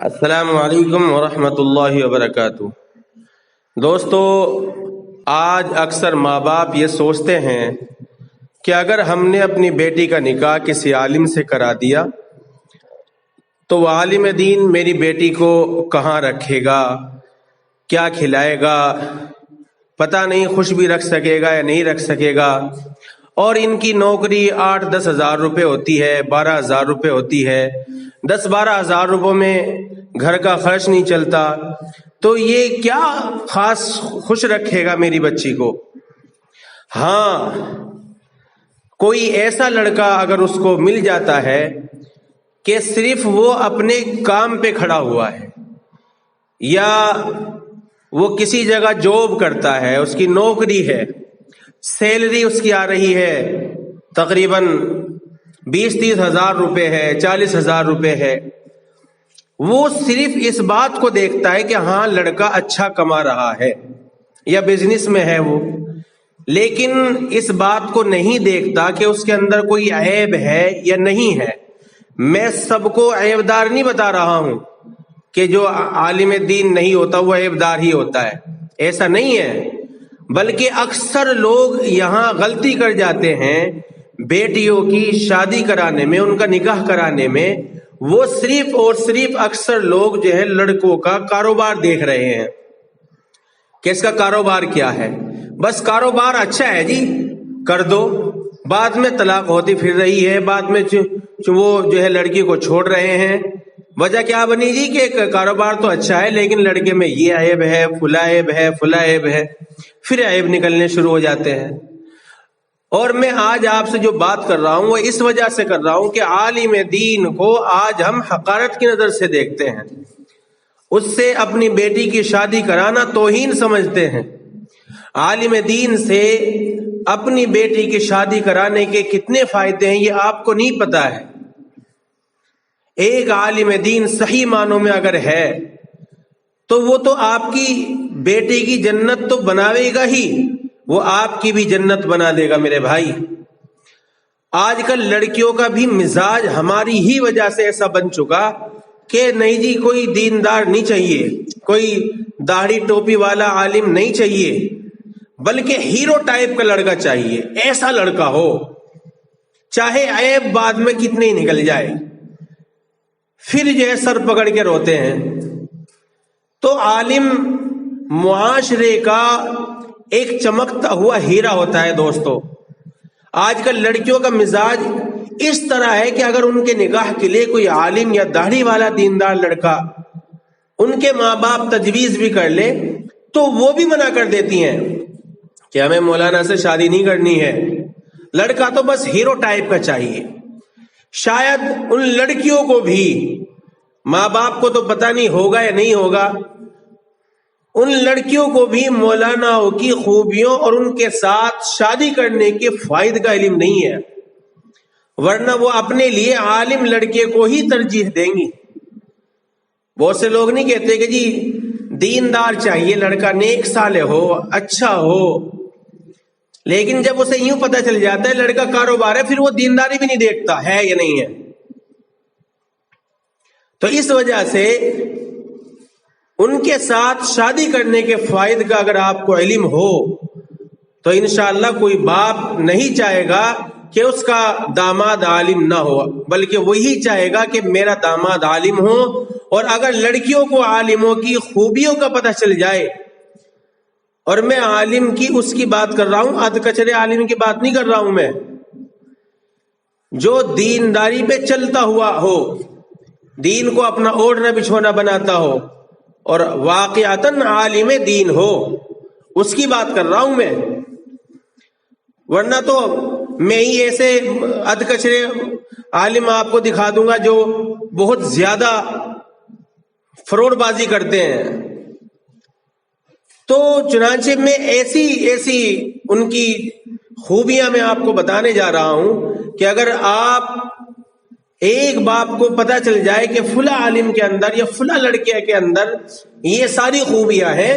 السلام علیکم ورحمۃ اللہ وبرکاتہ۔ دوستو، آج اکثر ماں باپ یہ سوچتے ہیں کہ اگر ہم نے اپنی بیٹی کا نکاح کسی عالم سے کرا دیا تو وہ عالم دین میری بیٹی کو کہاں رکھے گا، کیا کھلائے گا، پتہ نہیں خوش بھی رکھ سکے گا یا نہیں رکھ سکے گا، اور ان کی نوکری 8-10 ہزار روپے ہوتی ہے، 12 ہزار روپے ہوتی ہے، 10-12 ہزار روپوں میں گھر کا خرچ نہیں چلتا، تو یہ کیا خاص خوش رکھے گا میری بچی کو۔ ہاں، کوئی ایسا لڑکا اگر اس کو مل جاتا ہے کہ صرف وہ اپنے کام پہ کھڑا ہوا ہے، یا وہ کسی جگہ جاب کرتا ہے، اس کی نوکری ہے، سیلری اس کی آ رہی ہے تقریباً 20-30 ہزار روپے ہے، 40 ہزار روپے ہے، وہ صرف اس بات کو دیکھتا ہے کہ ہاں لڑکا اچھا کما رہا ہے یا بزنس میں ہے وہ، لیکن اس بات کو نہیں دیکھتا کہ اس کے اندر کوئی عیب ہے یا نہیں ہے۔ میں سب کو عیب دار نہیں بتا رہا ہوں کہ جو عالم دین نہیں ہوتا وہ عیب دار ہی ہوتا ہے، ایسا نہیں ہے، بلکہ اکثر لوگ یہاں غلطی کر جاتے ہیں بیٹیوں کی شادی کرانے میں، ان کا نکاح کرانے میں۔ وہ صرف اور صرف اکثر لوگ جو ہے لڑکوں کا کاروبار دیکھ رہے ہیں کہ اس کا کاروبار کیا ہے، بس کاروبار اچھا ہے جی کر دو، بعد میں طلاق ہوتی پھر رہی ہے، بعد میں وہ جو ہے لڑکی کو چھوڑ رہے ہیں۔ وجہ کیا بنی جی کہ کاروبار تو اچھا ہے لیکن لڑکے میں یہ عیب ہے، فلاں عیب ہے، فلاں عیب ہے، پھر عیب نکلنے شروع ہو جاتے ہیں۔ اور میں آج آپ سے جو بات کر رہا ہوں وہ اس وجہ سے کر رہا ہوں کہ عالم دین کو آج ہم حقارت کی نظر سے دیکھتے ہیں، اس سے اپنی بیٹی کی شادی کرانا توہین سمجھتے ہیں۔ عالم دین سے اپنی بیٹی کی شادی کرانے کے کتنے فائدے ہیں یہ آپ کو نہیں پتا ہے۔ ایک عالم دین صحیح معنوں میں اگر ہے تو وہ تو آپ کی بیٹی کی جنت تو بناوے گا ہی، وہ آپ کی بھی جنت بنا دے گا میرے بھائی۔ آج کل لڑکیوں کا بھی مزاج ہماری ہی وجہ سے ایسا بن چکا کہ نہیں جی کوئی دیندار نہیں چاہیے، کوئی داڑھی ٹوپی والا عالم نہیں چاہیے، بلکہ ہیرو ٹائپ کا لڑکا چاہیے، ایسا لڑکا ہو چاہے عیب بعد میں کتنے ہی نکل جائے، پھر جو ہے سر پکڑ کے روتے ہیں۔ تو عالم معاشرے کا ایک چمکتا ہوا ہیرا ہوتا ہے دوستو۔ آج کل لڑکیوں کا مزاج اس طرح ہے کہ اگر ان کے نکاح کے لیے کوئی عالم یا داڑھی والا دیندار لڑکا ان کے ماں باپ تجویز بھی کر لے تو وہ بھی منع کر دیتی ہیں کہ ہمیں مولانا سے شادی نہیں کرنی ہے، لڑکا تو بس ہیرو ٹائپ کا چاہیے۔ شاید ان لڑکیوں کو بھی، ماں باپ کو تو پتہ نہیں ہوگا یا نہیں ہوگا، ان لڑکیوں کو بھی مولاناؤں کی خوبیوں اور ان کے ساتھ شادی کرنے کے فائدے کا علم نہیں ہے، ورنہ وہ اپنے لیے عالم لڑکے کو ہی ترجیح دیں گی۔ بہت سے لوگ نہیں کہتے کہ جی دیندار چاہیے لڑکا، نیک صالح ہو، اچھا ہو، لیکن جب اسے یوں پتہ چل جاتا ہے لڑکا کاروبار ہے، پھر وہ دینداری بھی نہیں دیکھتا ہے یا نہیں ہے۔ تو اس وجہ سے ان کے ساتھ شادی کرنے کے فائدے کا اگر آپ کو علم ہو تو انشاءاللہ کوئی باپ نہیں چاہے گا کہ اس کا داماد عالم نہ ہو، بلکہ وہی چاہے گا کہ میرا داماد عالم ہو۔ اور اگر لڑکیوں کو عالموں کی خوبیوں کا پتہ چل جائے، اور میں عالم کی اس کی بات کر رہا ہوں، ادھ کچرے عالم کی بات نہیں کر رہا ہوں، میں جو دینداری پہ چلتا ہوا ہو، دین کو اپنا اوڑھنا بچھونا بناتا ہو اور واقعتاً عالم دین ہو، اس کی بات کر رہا ہوں میں۔ ورنہ تو میں ہی ایسے ادھ کچرے عالم آپ کو دکھا دوں گا جو بہت زیادہ فروڈ بازی کرتے ہیں۔ تو چنانچہ میں ایسی ان کی خوبیاں میں آپ کو بتانے جا رہا ہوں کہ اگر آپ ایک باپ کو پتہ چل جائے کہ فلاں عالم کے اندر یا فلاں لڑکے کے اندر یہ ساری خوبیاں ہیں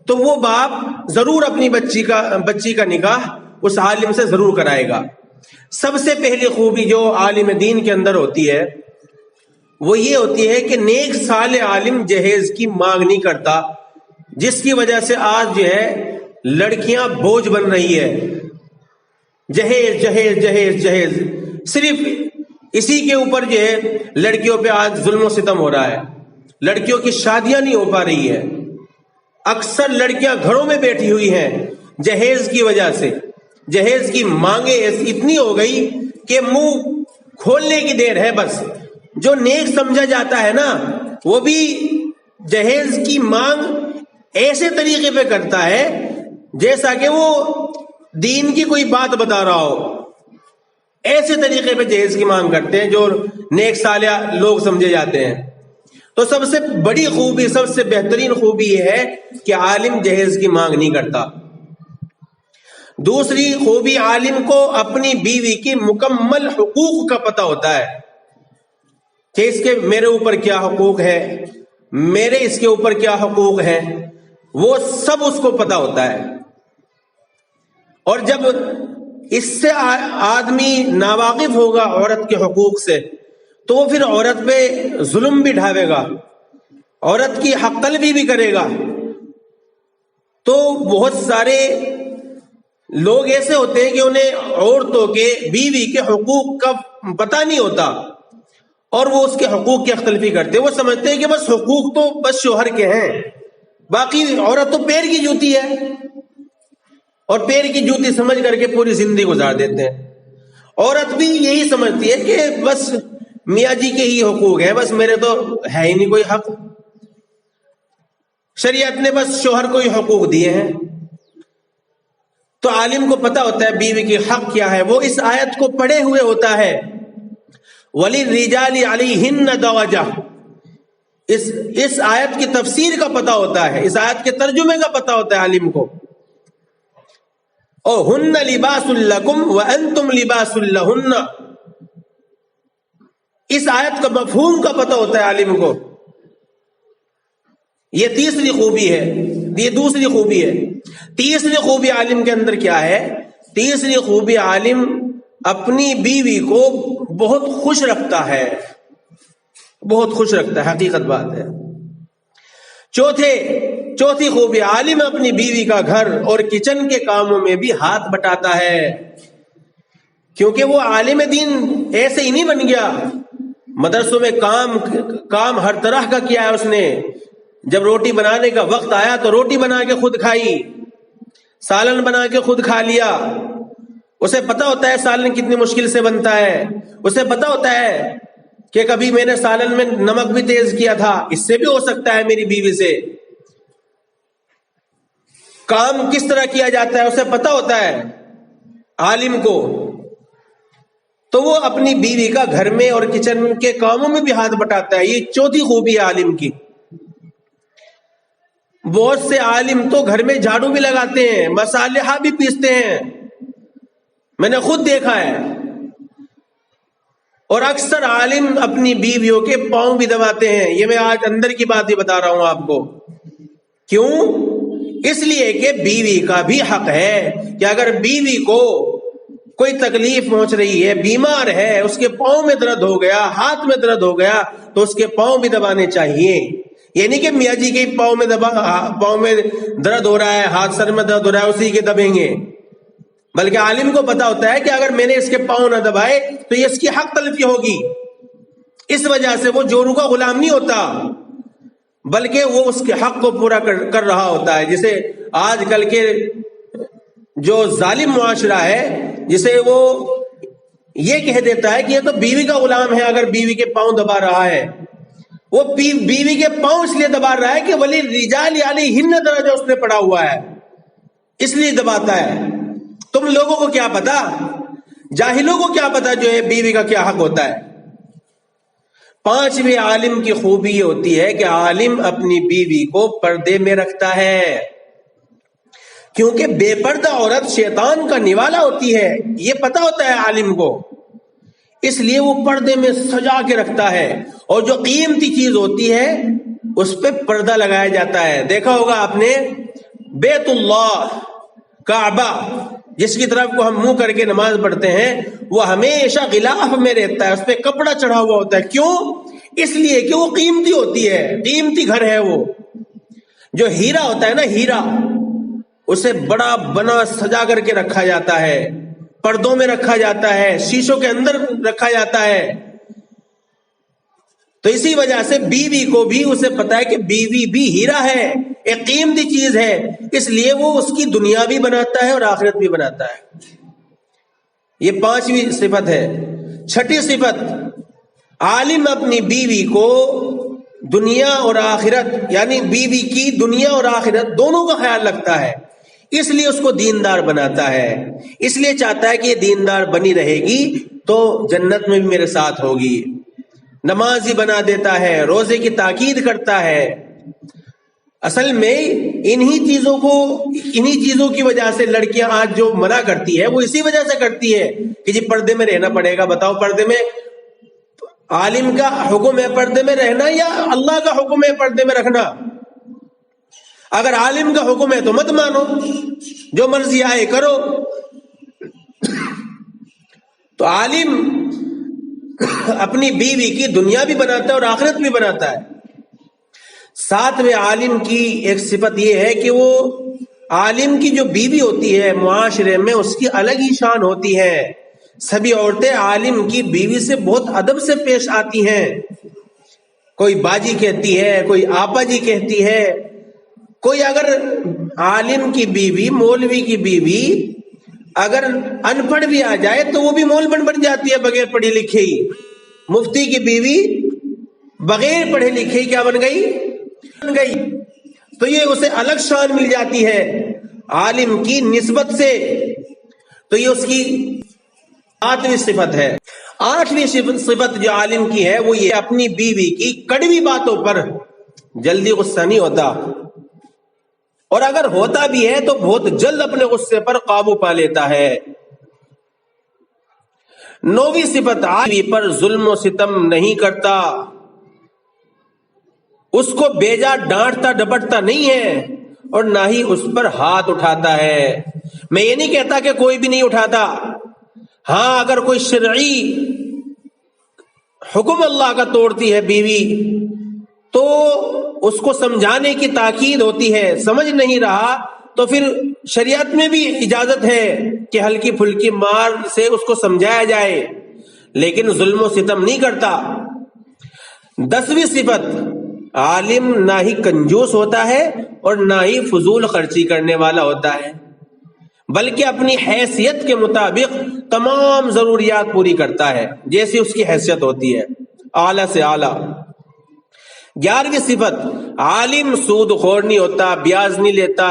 تو وہ باپ ضرور اپنی بچی کا نکاح اس عالم سے ضرور کرائے گا۔ سب سے پہلی خوبی جو عالم دین کے اندر ہوتی ہے وہ یہ ہوتی ہے کہ نیک صالح عالم جہیز کی مانگ نہیں کرتا، جس کی وجہ سے آج جو ہے لڑکیاں بوجھ بن رہی ہے. جہیز جہیز جہیز جہیز، صرف اسی کے اوپر جو ہے لڑکیوں پہ آج ظلم و ستم ہو رہا ہے. لڑکیوں کی شادیاں نہیں ہو پا رہی ہے. اکثر لڑکیاں گھروں میں بیٹھی ہوئی ہیں جہیز کی وجہ سے. جہیز کی مانگیں اتنی ہو گئی کہ منہ کھولنے کی دیر ہے بس. جو نیک سمجھا جاتا ہے نا وہ بھی جہیز کی مانگ ایسے طریقے پہ کرتا ہے جیسا کہ وہ دین کی کوئی بات بتا رہا ہو. ایسے طریقے پہ جہیز کی مانگ کرتے ہیں جو نیک صالح لوگ سمجھے جاتے ہیں. تو سب سے بڑی خوبی، سب سے بہترین خوبی یہ ہے کہ عالم جہیز کی مانگ نہیں کرتا. دوسری خوبی، عالم کو اپنی بیوی کی مکمل حقوق کا پتہ ہوتا ہے کہ اس کے میرے اوپر کیا حقوق ہے، میرے اس کے اوپر کیا حقوق ہیں، وہ سب اس کو پتہ ہوتا ہے. اور جب اس سے آدمی ناواقف ہوگا عورت کے حقوق سے تو وہ پھر عورت پہ ظلم بھی ڈھاوے گا، عورت کی حق طلبی بھی کرے گا. تو بہت سارے لوگ ایسے ہوتے ہیں کہ انہیں عورتوں کے، بیوی کے حقوق کا پتہ نہیں ہوتا اور وہ اس کے حقوق کی حق تلفی کرتے ہیں. وہ سمجھتے ہیں کہ بس حقوق تو بس شوہر کے ہیں، باقی عورت تو پیر کی جوتی ہے، اور پیر کی جوتی سمجھ کر کے پوری زندگی گزار دیتے ہیں. عورت بھی یہی سمجھتی ہے کہ بس میاں جی کے ہی حقوق ہیں، بس میرے تو ہے ہی نہیں کوئی حق. شریعت نے بس شوہر کو ہی حقوق دیے ہیں. تو عالم کو پتہ ہوتا ہے بیوی کی حق کیا ہے. وہ اس آیت کو پڑھے ہوئے ہوتا ہے وَلِلرِّجَالِ عَلَيْهِنَّ دَرَجَةٌ. اس آیت کی تفسیر کا پتہ ہوتا ہے، اس آیت کے ترجمے کا پتہ ہوتا ہے عالم کو. او ہن لباس لکم وانتم لباس لہن، اس آیت کا مفہوم کا پتہ ہوتا ہے عالم کو. یہ تیسری خوبی ہے، یہ دوسری خوبی ہے. تیسری خوبی عالم کے اندر کیا ہے؟ تیسری خوبی، عالم اپنی بیوی کو بہت خوش رکھتا ہے، بہت خوش رکھتا ہے، حقیقت بات ہے. چوتھی خوبی، عالم اپنی بیوی کا گھر اور کچن کے کاموں میں بھی ہاتھ بٹاتا ہے. کیونکہ وہ عالم دین ایسے ہی نہیں بن گیا، مدرسوں میں کام ہر طرح کا کیا ہے اس نے. جب روٹی بنانے کا وقت آیا تو روٹی بنا کے خود کھائی، سالن بنا کے خود کھا لیا. اسے پتا ہوتا ہے سالن کتنی مشکل سے بنتا ہے، اسے پتا ہوتا ہے کہ کبھی میں نے سالن میں نمک بھی تیز کیا تھا، اس سے بھی ہو سکتا ہے میری بیوی سے. کام کس طرح کیا جاتا ہے اسے پتا ہوتا ہے عالم کو. تو وہ اپنی بیوی کا گھر میں اور کچن کے کاموں میں بھی ہاتھ بٹاتا ہے. یہ چوتھی خوبی ہے عالم کی. بہت سے عالم تو گھر میں جھاڑو بھی لگاتے ہیں، مصالحہ بھی پیستے ہیں، میں نے خود دیکھا ہے. اور اکثر عالم اپنی بیویوں کے پاؤں بھی دباتے ہیں. یہ میں آج اندر کی بات ہی بتا رہا ہوں آپ کو. کیوں؟ اس لیے کہ بیوی کا بھی حق ہے کہ اگر بیوی کو کوئی تکلیف پہنچ رہی ہے، بیمار ہے، اس کے پاؤں میں درد ہو گیا، ہاتھ میں درد ہو گیا، تو اس کے پاؤں بھی دبانے چاہیے. یہ نہیں کہ میاں جی کے پاؤں میں درد ہو رہا ہے، ہاتھ سر میں درد ہو رہا ہے اسی کے دبیں گے. بلکہ عالم کو پتا ہوتا ہے کہ اگر میں نے اس کے پاؤں نہ دبائے تو یہ اس کی حق تلفی ہوگی. اس وجہ سے وہ جورو کا غلام نہیں ہوتا، بلکہ وہ اس کے حق کو پورا کر رہا ہوتا ہے. جسے آج کل کے جو ظالم معاشرہ ہے، جسے وہ یہ کہہ دیتا ہے کہ یہ تو بیوی کا غلام ہے اگر بیوی کے پاؤں دبا رہا ہے. وہ بیوی کے پاؤں اس لیے دبا رہا ہے کہ وَلِلرِّجَالِ عَلَيْهِنَّ درجہ اس نے پڑھا ہوا ہے، اس لیے دباتا ہے. تم لوگوں کو کیا پتا، جاہلوں کو کیا پتا جو ہے بیوی کا کیا حق ہوتا ہے. پانچویں عالم کی خوبی یہ ہوتی ہے کہ عالم اپنی بیوی کو پردے میں رکھتا ہے. کیونکہ بے پردہ عورت شیطان کا نوالا ہوتی ہے، یہ پتا ہوتا ہے عالم کو. اس لیے وہ پردے میں سجا کے رکھتا ہے، اور جو قیمتی چیز ہوتی ہے اس پہ پردہ لگایا جاتا ہے. دیکھا ہوگا آپ نے بیت اللہ، کعبہ، جس کی طرف کو ہم منہ کر کے نماز پڑھتے ہیں، وہ ہمیشہ غلاف میں رہتا ہے، اس پہ کپڑا چڑھا ہوا ہوتا ہے. کیوں؟ اس لیے کہ وہ قیمتی ہوتی ہے، قیمتی گھر ہے وہ. جو ہیرا ہوتا ہے نا، ہیرا، اسے بڑا بنا سجا کر کے رکھا جاتا ہے، پردوں میں رکھا جاتا ہے، شیشوں کے اندر رکھا جاتا ہے. تو اسی وجہ سے بیوی کو بھی اسے پتا ہے کہ بیوی بھی ہیرا ہے، ایک قیمتی چیز ہے، اس لیے وہ اس کی دنیا بھی بناتا ہے اور آخرت بھی بناتا ہے. یہ 5ویں صفت ہے. 6ٹھی صفت، عالم اپنی بیوی کو دنیا اور آخرت، یعنی بیوی کی دنیا اور آخرت دونوں کا خیال رکھتا ہے، اس لیے اس کو دیندار بناتا ہے، اس لیے چاہتا ہے کہ یہ دیندار بنی رہے گی تو جنت میں بھی میرے ساتھ ہوگی. نمازی بنا دیتا ہے، روزے کی تاکید کرتا ہے. اصل میں انہی چیزوں کی وجہ سے لڑکیاں آج جو منع کرتی ہے وہ اسی وجہ سے کرتی ہے کہ جی پردے میں رہنا پڑے گا. بتاؤ، پردے میں عالم کا حکم ہے پردے میں رہنا یا اللہ کا حکم ہے پردے میں رکھنا؟ اگر عالم کا حکم ہے تو مت مانو، جو مرضی آئے کرو. تو عالم اپنی بیوی کی دنیا بھی بناتا ہے اور آخرت بھی بناتا ہے. 7ویں عالم کی ایک صفت یہ ہے کہ وہ عالم کی جو بیوی ہوتی ہے معاشرے میں اس کی الگ ہی شان ہوتی ہے. سبھی عورتیں عالم کی بیوی سے بہت ادب سے پیش آتی ہیں. کوئی باجی کہتی ہے، کوئی آپا جی کہتی ہے. کوئی اگر عالم کی بیوی، مولوی کی بیوی اگر ان پڑھ بھی آ جائے تو وہ بھی مول بن جاتی ہے بغیر پڑھی لکھی. مفتی کی بیوی بغیر پڑھے لکھے کیا بن گئی؟ تو یہ اسے الگ شان مل جاتی ہے عالم کی نسبت سے. تو یہ اس کی 8ویں صفت ہے. 8ویں صفت جو عالم کی ہے وہ یہ اپنی بیوی کی کڑوی باتوں پر جلدی غصہ نہیں ہوتا، اور اگر ہوتا بھی ہے تو بہت جلد اپنے غصے پر قابو پا لیتا ہے. 9ویں صفت، عالم پر ظلم و ستم نہیں کرتا، اس کو بیجا ڈانٹتا ڈپٹتا نہیں ہے اور نہ ہی اس پر ہاتھ اٹھاتا ہے. میں یہ نہیں کہتا کہ کوئی بھی نہیں اٹھاتا، ہاں اگر کوئی شرعی حکم اللہ کا توڑتی ہے بیوی تو اس کو سمجھانے کی تاکید ہوتی ہے. سمجھ نہیں رہا تو پھر شریعت میں بھی اجازت ہے کہ ہلکی پھلکی مار سے اس کو سمجھایا جائے، لیکن ظلم و ستم نہیں کرتا. 10ویں صفت، عالم نہ ہی کنجوس ہوتا ہے اور نہ ہی فضول خرچی کرنے والا ہوتا ہے، بلکہ اپنی حیثیت کے مطابق تمام ضروریات پوری کرتا ہے جیسی اس کی حیثیت ہوتی ہے، اعلیٰ سے اعلیٰ. 11ویں صفت، عالم سود خور نہیں ہوتا، بیاج نہیں لیتا،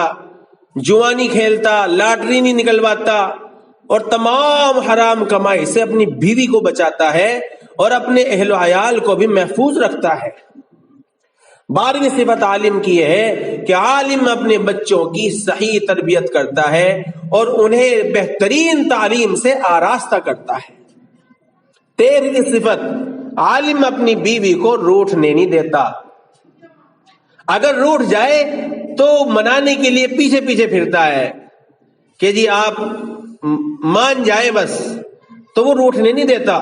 جوا نہیں کھیلتا، لاٹری نہیں نکلواتا، اور تمام حرام کمائی سے اپنی بیوی کو بچاتا ہے اور اپنے اہل و عیال کو بھی محفوظ رکھتا ہے. 12ویں صفت عالم کی یہ ہے کہ عالم اپنے بچوں کی صحیح تربیت کرتا ہے اور انہیں بہترین تعلیم سے آراستہ کرتا ہے. 13ویں صفت، عالم اپنی بیوی کو روٹھنے نہیں دیتا. اگر روٹھ جائے تو منانے کے لیے پیچھے پیچھے پھرتا ہے کہ جی آپ مان جائے بس، تو وہ روٹھنے نہیں دیتا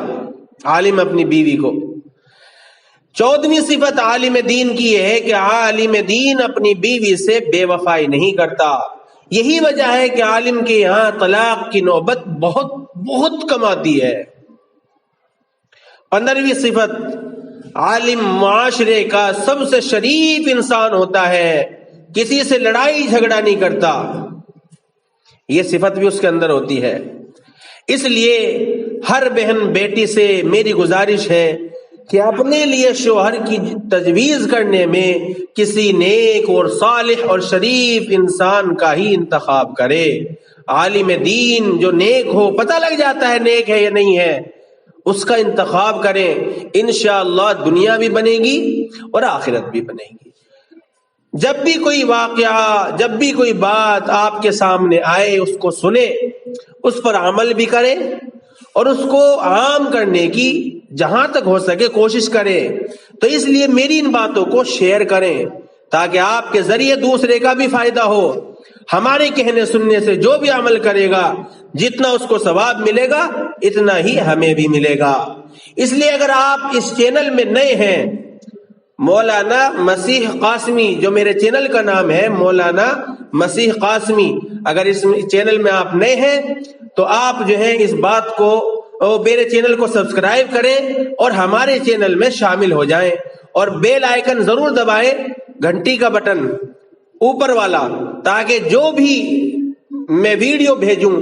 عالم اپنی بیوی کو. 14ویں صفت عالم دین کی یہ ہے کہ عالم دین اپنی بیوی سے بے وفائی نہیں کرتا. یہی وجہ ہے کہ عالم کے یہاں طلاق کی نوبت بہت بہت کم آتی ہے. 15ویں صفت، عالم معاشرے کا سب سے شریف انسان ہوتا ہے، کسی سے لڑائی جھگڑا نہیں کرتا. یہ صفت بھی اس کے اندر ہوتی ہے. اس لیے ہر بہن بیٹی سے میری گزارش ہے کہ اپنے لیے شوہر کی تجویز کرنے میں کسی نیک اور صالح اور شریف انسان کا ہی انتخاب کرے. عالم دین جو نیک ہو، پتہ لگ جاتا ہے نیک ہے یا نہیں ہے، اس کا انتخاب کریں. انشاءاللہ دنیا بھی بنے گی اور آخرت بھی بنے گی. جب بھی کوئی واقعہ، جب بھی کوئی بات آپ کے سامنے آئے اس کو سنیں، اس پر عمل بھی کریں اور اس کو عام کرنے کی جہاں تک ہو سکے کوشش کریں. تو اس لیے میری ان باتوں کو شیئر کریں تاکہ آپ کے ذریعے دوسرے کا بھی فائدہ ہو. ہمارے کہنے سننے سے جو بھی عمل کرے گا جتنا اس کو ثواب ملے گا اتنا ہی ہمیں بھی ملے گا۔ اس لیے اگر آپ اس چینل میں نئے ہیں، مولانا مسیح قاسمی، جو میرے چینل کا نام ہے مولانا مسیح قاسمی، اگر اس چینل میں آپ نئے ہیں تو آپ جو ہے اس بات کو، میرے چینل کو سبسکرائب کریں اور ہمارے چینل میں شامل ہو جائیں، اور بیل آئیکن ضرور دبائیں، گھنٹی کا بٹن اوپر والا، تاکہ جو بھی میں ویڈیو بھیجوں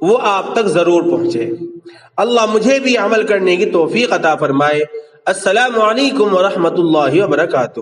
وہ آپ تک ضرور پہنچے۔ اللہ مجھے بھی عمل کرنے کی توفیق عطا فرمائے۔ السلام علیکم ورحمۃ اللہ وبرکاتہ۔